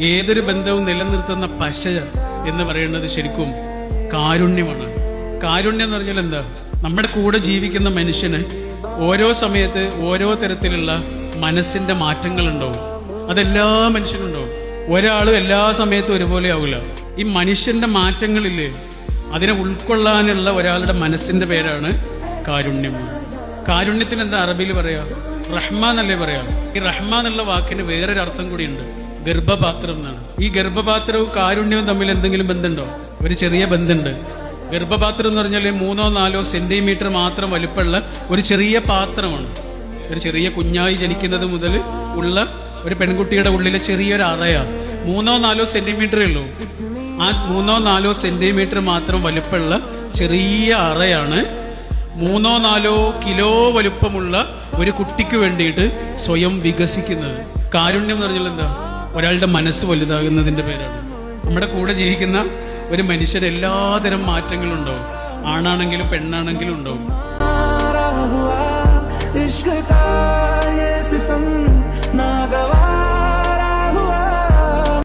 ഏതൊരു ബന്ധവും നിലനിർത്തുന്ന പശ എന്ന് പറയുന്നത് ശരിക്കും കാരുണ്യമാണ്. കാരുണ്യം എന്ന് പറഞ്ഞാൽ എന്താ? നമ്മുടെ കൂടെ ജീവിക്കുന്ന മനുഷ്യന് ഓരോ സമയത്ത് ഓരോ തരത്തിലുള്ള മനസ്സിന്റെ മാറ്റങ്ങൾ ഉണ്ടാവും. അതെല്ലാ മനുഷ്യനും ഉണ്ടാവും. ഒരാളും എല്ലാ സമയത്തും ഒരുപോലെ ആവില്ല. ഈ മനുഷ്യന്റെ മാറ്റങ്ങളില്ലേ, അതിനെ ഉൾക്കൊള്ളാനുള്ള ഒരാളുടെ മനസ്സിന്റെ പേരാണ് കാരുണ്യം. കാരുണ്യത്തിന് എന്താ അറബിയിൽ പറയാ? റഹ്മാൻ അല്ലേ പറയാ. ഈ റഹ്മാൻ എന്നുള്ള വാക്കിന് വേറൊരു അർത്ഥം കൂടിയുണ്ട്, ഗർഭപാത്രം എന്നാണ്. ഈ ഗർഭപാത്രവും കാരുണ്യവും തമ്മിൽ എന്തെങ്കിലും ബന്ധമുണ്ടോ? ഒരു ചെറിയ ബന്ധമുണ്ട്. ഗർഭപാത്രം എന്ന് പറഞ്ഞാൽ 3-4 സെന്റിമീറ്റർ മാത്രം വലുപ്പമുള്ള ഒരു ചെറിയ പാത്രമാണ്. ഒരു ചെറിയ കുഞ്ഞായി ജനിക്കുന്നത് മുതൽ ഉള്ള ഒരു പെൺകുട്ടിയുടെ ഉള്ളിലെ ചെറിയൊരു അറയാണ്. 3-4 സെന്റിമീറ്ററേ ഉള്ളൂ. ആ 3-4 സെന്റിമീറ്റർ മാത്രം വലുപ്പമുള്ള ചെറിയ അറയാണ് 3-4 കിലോ വലുപ്പമുള്ള ഒരു കുട്ടിക്ക് വേണ്ടിയിട്ട് സ്വയം വികസിക്കുന്നത്. കാരുണ്യം എന്ന് പറഞ്ഞാൽ എന്താ? ഒരാളുടെ മനസ്സ് വലുതാകുന്നതിന്റെ പേരാണ്. നമ്മുടെ കൂടെ ജീവിക്കുന്ന ഒരു മനുഷ്യന് എല്ലാതരം മാറ്റങ്ങളും ഉണ്ടാവും. ആണാണെങ്കിലും പെണ്ണാണെങ്കിലും ഉണ്ടാവും.